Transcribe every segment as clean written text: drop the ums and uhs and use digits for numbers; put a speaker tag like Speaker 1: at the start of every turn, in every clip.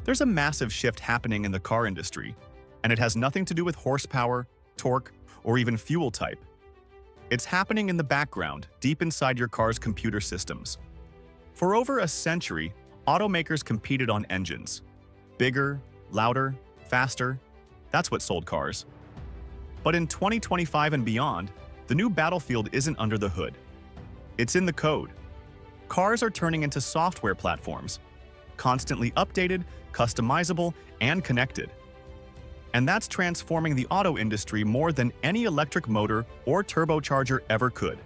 Speaker 1: There's a massive shift happening in the car industry, and it has nothing to do with horsepower, torque, or even fuel type. It's happening in the background, deep inside your car's computer systems. For over a century, automakers competed on engines. Bigger, louder, faster, that's what sold cars. But in 2025 and beyond, the new battlefield isn't under the hood. It's in the code. Cars are turning into software platforms, constantly updated, customizable, and connected. And that's transforming the auto industry more than any electric motor or turbocharger ever could.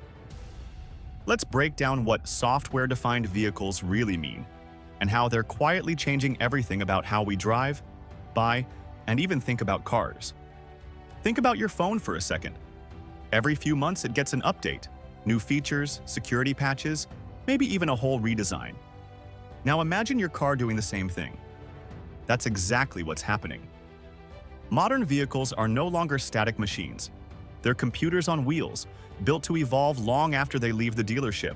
Speaker 1: Let's break down what software-defined vehicles really mean, and how they're quietly changing everything about how we drive, buy, and even think about cars. Think about your phone for a second. Every few months it gets an update, new features, security patches, maybe even a whole redesign. Now imagine your car doing the same thing. That's exactly what's happening. Modern vehicles are no longer static machines. They're computers on wheels, built to evolve long after they leave the dealership.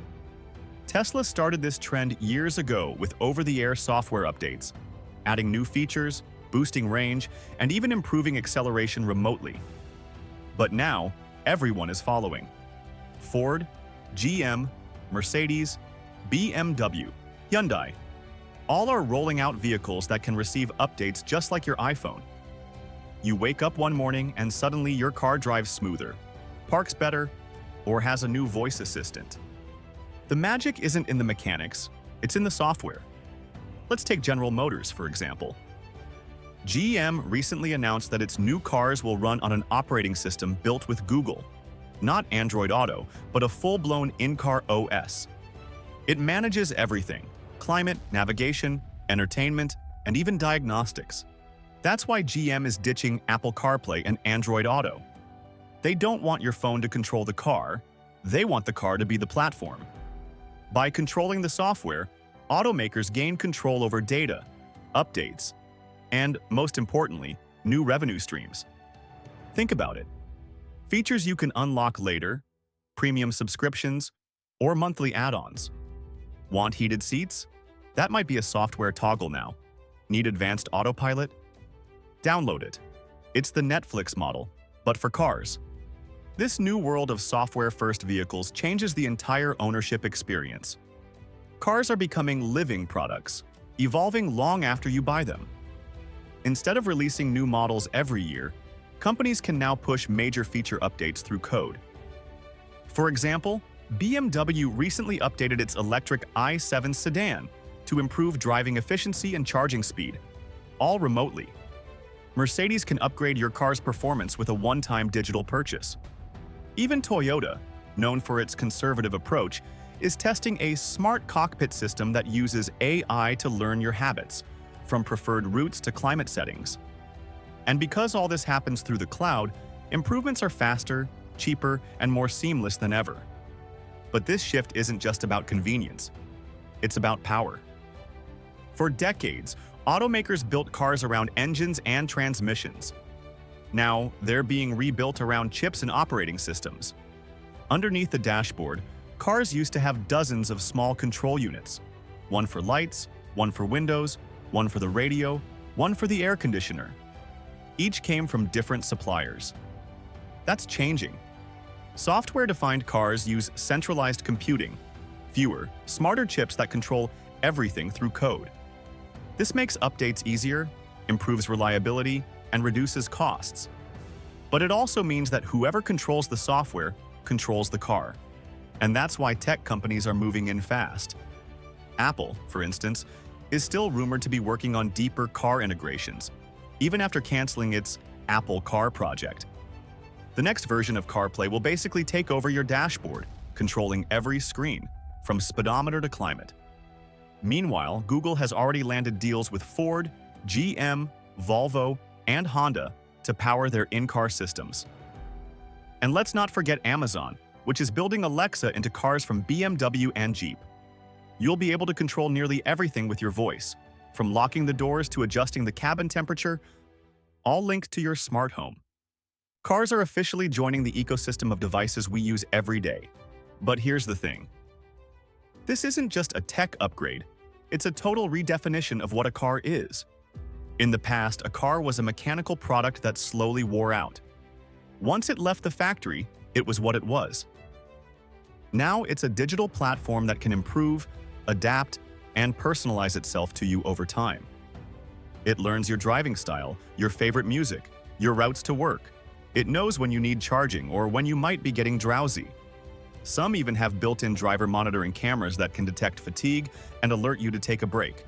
Speaker 1: Tesla started this trend years ago with over-the-air software updates, adding new features, boosting range, and even improving acceleration remotely. But now, everyone is following. Ford, GM, Mercedes, BMW, Hyundai. All are rolling out vehicles that can receive updates just like your iPhone. You wake up one morning and suddenly your car drives smoother, parks better, or has a new voice assistant. The magic isn't in the mechanics, it's in the software. Let's take General Motors, for example. GM recently announced that its new cars will run on an operating system built with Google. Not Android Auto, but a full-blown in-car OS. It manages everything: climate, navigation, entertainment, and even diagnostics. That's why GM is ditching Apple CarPlay and Android Auto. They don't want your phone to control the car, they want the car to be the platform. By controlling the software, automakers gain control over data, updates, and, most importantly, new revenue streams. Think about it. Features you can unlock later, premium subscriptions, or monthly add-ons. Want heated seats? That might be a software toggle now. Need advanced autopilot? Download it. It's the Netflix model, but for cars. This new world of software-first vehicles changes the entire ownership experience. Cars are becoming living products, evolving long after you buy them. Instead of releasing new models every year, companies can now push major feature updates through code. For example, BMW recently updated its electric i7 sedan to improve driving efficiency and charging speed, all remotely. Mercedes can upgrade your car's performance with a one-time digital purchase. Even Toyota, known for its conservative approach, is testing a smart cockpit system that uses AI to learn your habits, from preferred routes to climate settings. And because all this happens through the cloud, improvements are faster, cheaper, and more seamless than ever. But this shift isn't just about convenience. It's about power. For decades, automakers built cars around engines and transmissions. Now, they're being rebuilt around chips and operating systems. Underneath the dashboard, cars used to have dozens of small control units. One for lights, one for windows, one for the radio, one for the air conditioner. Each came from different suppliers. That's changing. Software-defined cars use centralized computing, fewer, smarter chips that control everything through code. This makes updates easier, improves reliability, and reduces costs. But it also means that whoever controls the software controls the car. And that's why tech companies are moving in fast. Apple, for instance, is still rumored to be working on deeper car integrations, even after canceling its Apple Car project. The next version of CarPlay will basically take over your dashboard, controlling every screen, from speedometer to climate. Meanwhile, Google has already landed deals with Ford, GM, Volvo, and Honda to power their in-car systems. And let's not forget Amazon, which is building Alexa into cars from BMW and Jeep. You'll be able to control nearly everything with your voice, from locking the doors to adjusting the cabin temperature, all linked to your smart home. Cars are officially joining the ecosystem of devices we use every day. But here's the thing. This isn't just a tech upgrade, it's a total redefinition of what a car is. In the past, a car was a mechanical product that slowly wore out. Once it left the factory, it was what it was. Now it's a digital platform that can improve, adapt, and personalize itself to you over time. It learns your driving style, your favorite music, your routes to work. It knows when you need charging or when you might be getting drowsy. Some even have built-in driver monitoring cameras that can detect fatigue and alert you to take a break.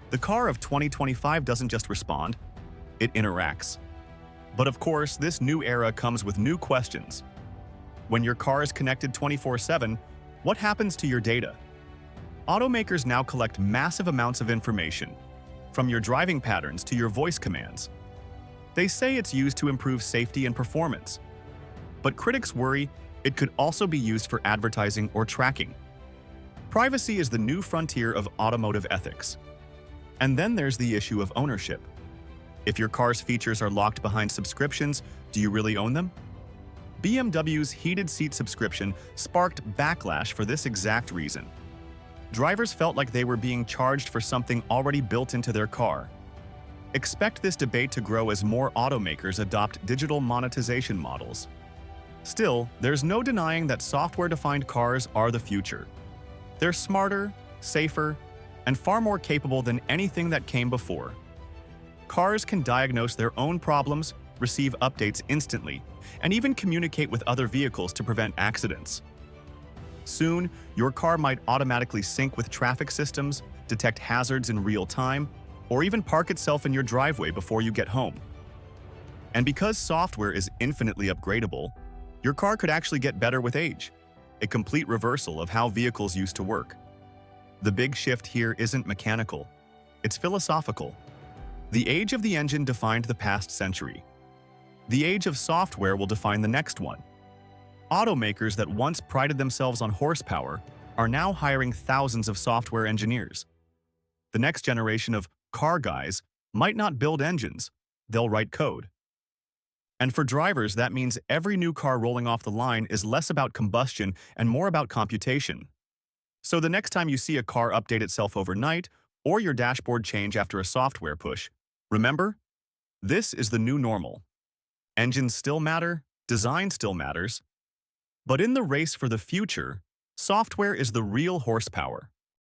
Speaker 1: The car of 2025 doesn't just respond, it interacts. But of course, this new era comes with new questions. When your car is connected 24/7, what happens to your data? Automakers now collect massive amounts of information, from your driving patterns to your voice commands. They say it's used to improve safety and performance. But critics worry it could also be used for advertising or tracking. Privacy is the new frontier of automotive ethics. And then there's the issue of ownership. If your car's features are locked behind subscriptions, do you really own them? BMW's heated seat subscription sparked backlash for this exact reason. Drivers felt like they were being charged for something already built into their car. Expect this debate to grow as more automakers adopt digital monetization models. Still, there's no denying that software-defined cars are the future. They're smarter, safer, and far more capable than anything that came before. Cars can diagnose their own problems, receive updates instantly, and even communicate with other vehicles to prevent accidents. Soon, your car might automatically sync with traffic systems, detect hazards in real time, or even park itself in your driveway before you get home. And because software is infinitely upgradable, your car could actually get better with age, a complete reversal of how vehicles used to work. The big shift here isn't mechanical, it's philosophical. The age of the engine defined the past century. The age of software will define the next one. Automakers that once prided themselves on horsepower are now hiring thousands of software engineers. The next generation of car guys might not build engines, they'll write code. And for drivers, that means every new car rolling off the line is less about combustion and more about computation. So the next time you see a car update itself overnight or your dashboard change after a software push, remember, this is the new normal. Engines still matter, design still matters, but in the race for the future, software is the real horsepower.